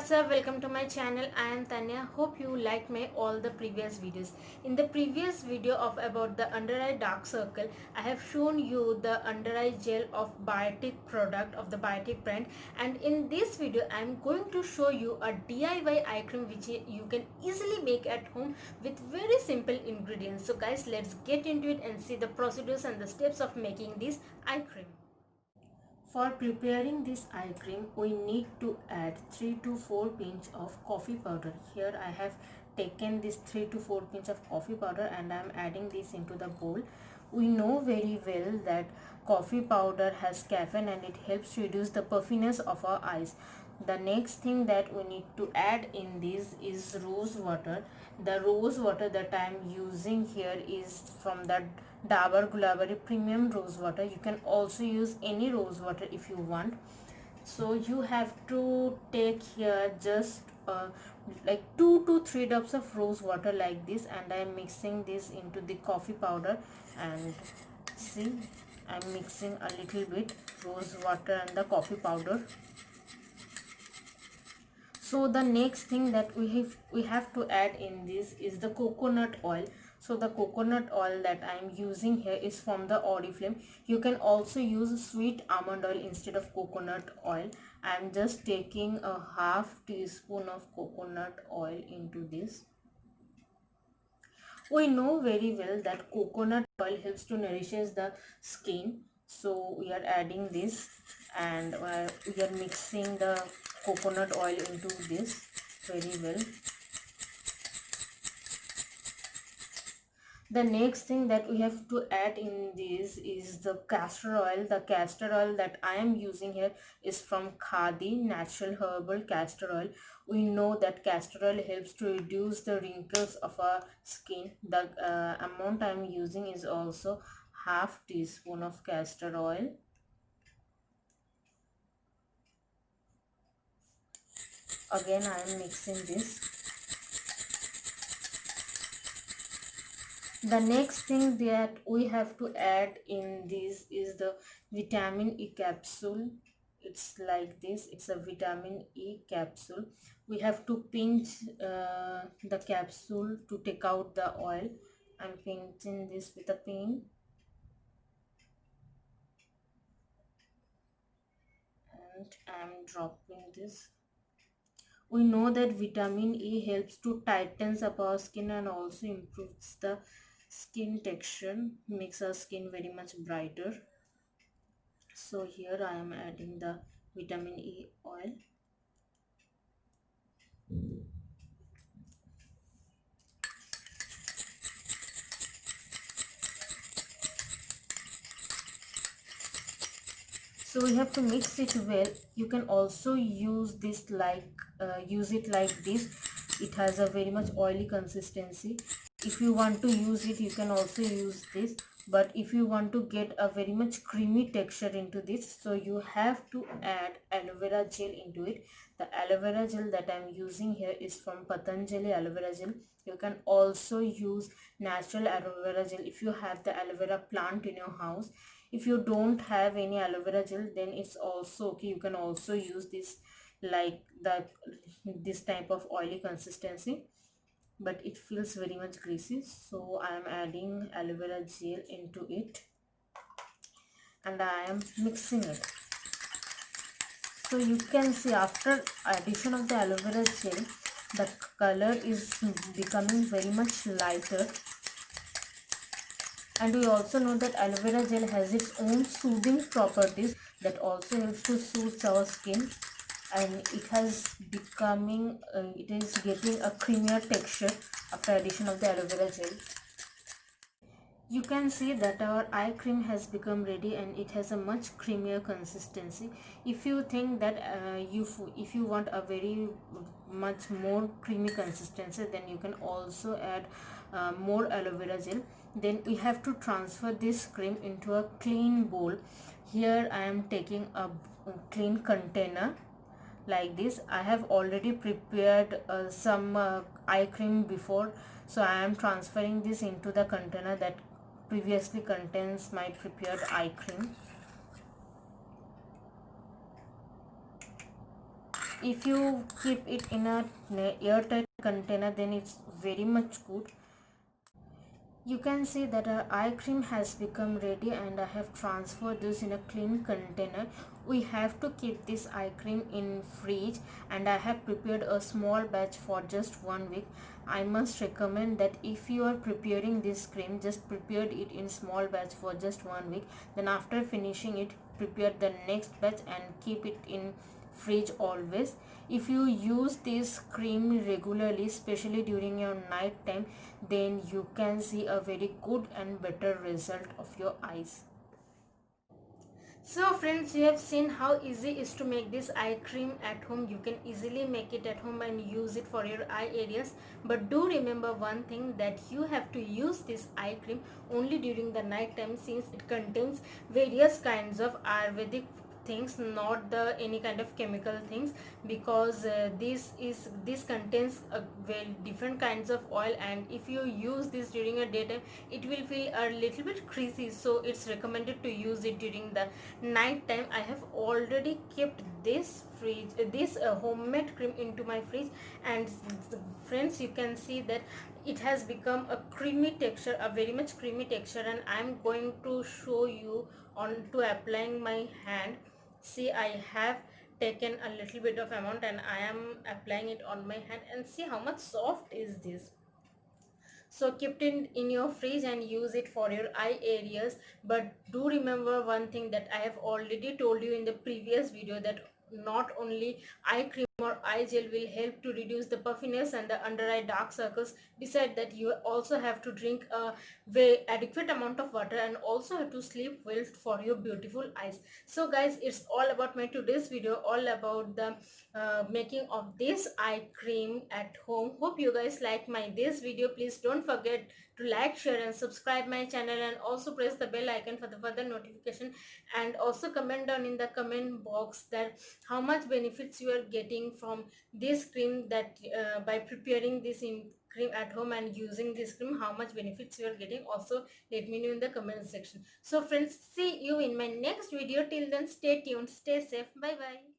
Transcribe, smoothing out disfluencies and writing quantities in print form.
what's up, welcome to my channel. I am Tanya. Hope you liked my all the previous videos. In the previous video of about the under eye dark circle, I have shown you the under eye gel of Biotic product of the Biotic brand, and in this video I am going to show you a DIY eye cream which you can easily make at home with very simple ingredients. So guys, let's get into it and see the procedures and the steps of making this eye cream. For preparing this eye cream, we need to add 3 to 4 pinch of coffee powder. Here I have taken this 3 to 4 pinch of coffee powder and I am adding this into the bowl. We know very well that coffee powder has caffeine and it helps to reduce the puffiness of our eyes. The next thing that we need to add in this is rose water. The rose water that I am using here is from the Dabur Gulabari premium rose water. You can also use any rose water if you want. So you have to take here just like 2 to 3 drops of rose water like this, and I am mixing this into the coffee powder. And see, I am mixing a little bit rose water and the coffee powder. So the next thing that we have to add in this is the coconut oil. So the coconut oil that I am using here is from the Oriflame. You can also use sweet almond oil instead of coconut oil. I am just taking a half teaspoon of coconut oil into this. We know very well that coconut oil helps to nourishes the skin. So we are adding this, and we are mixing the coconut oil into this very well. The next thing that we have to add in this is the castor oil. The castor oil that I am using here is from Khadi Natural Herbal Castor Oil. We know that castor oil helps to reduce the wrinkles of our skin. The amount I am using is also half teaspoon of castor oil. Again I am mixing this. The next thing that we have to add in this is the vitamin E capsule. It's like this. It's a vitamin E capsule. We have to pinch the capsule to take out the oil. I'm pinching this with a pin. And I'm dropping this. We know that vitamin E helps to tighten up our skin and also improves the skin texture, makes our skin very much brighter. So here I am adding the vitamin E oil. So we have to mix it well. You can also use this use it like this. It has a very much oily consistency. If you want to use it, you can also use this. But if you want to get a very much creamy texture into this, so you have to add aloe vera gel into it. The aloe vera gel that I am using here is from Patanjali aloe vera gel. You can also use natural aloe vera gel if you have the aloe vera plant in your house. If you don't have any aloe vera gel, then it's also okay. You can also use this like this type of oily consistency, but it feels very much greasy. So I am adding aloe vera gel into it and I am mixing it. So you can see after addition of the aloe vera gel, the color is becoming very much lighter. And we also know that aloe vera gel has its own soothing properties that also helps to soothe our skin, and it is getting a creamier texture after addition of the aloe vera gel. You can see that our eye cream has become ready and it has a much creamier consistency. If you think that if you want a very much more creamy consistency, then you can also add more aloe vera gel. Then we have to transfer this cream into a clean bowl. Here I am taking a clean container like this. I have already prepared some eye cream before, so I am transferring this into the container that previously contains my prepared eye cream. if you keep it in a airtight container, then it's very much good. You can see that our eye cream has become ready, and I have transferred this in a clean container. We have to keep this eye cream in fridge, and I have prepared a small batch for just 1 week. I must recommend that if you are preparing this cream, just prepare it in small batch for just 1 week. Then after finishing it, prepare the next batch and keep it in fridge always. If you use this cream regularly, especially during your night time, then you can see a very good and better result of your eyes. So friends, you have seen how easy it is to make this eye cream at home. You can easily make it at home and use it for your eye areas. But do remember one thing, that you have to use this eye cream only during the night time, since it contains various kinds of Ayurvedic things, not the any kind of chemical things, because this contains a very different kinds of oil, and if you use this during a daytime, it will feel a little bit creasy. So it's recommended to use it during the night time. I have already kept this homemade cream into my fridge, and friends, you can see that it has become a creamy texture, a very much creamy texture, and I'm going to show you on to applying my hand. See, I have taken a little bit of amount and I am applying it on my hand, and see how much soft is this. So keep it in your fridge and use it for your eye areas. But do remember one thing that I have already told you in the previous video, that not only eye cream or eye gel will help to reduce the puffiness and the under eye dark circles. Besides that, you also have to drink a very adequate amount of water, and also have to sleep well for your beautiful eyes. So guys, it's all about my today's video, all about the making of this eye cream at home. Hope you guys like my this video. Please don't forget to like, share and subscribe my channel, and also press the bell icon for the further notification, and also comment down in the comment box that how much benefits you are getting from this cream, that by preparing this in cream at home and using this cream, how much benefits you are getting. Also let me know in the comment section. So friends, see you in my next video. Till then, stay tuned, stay safe, bye bye.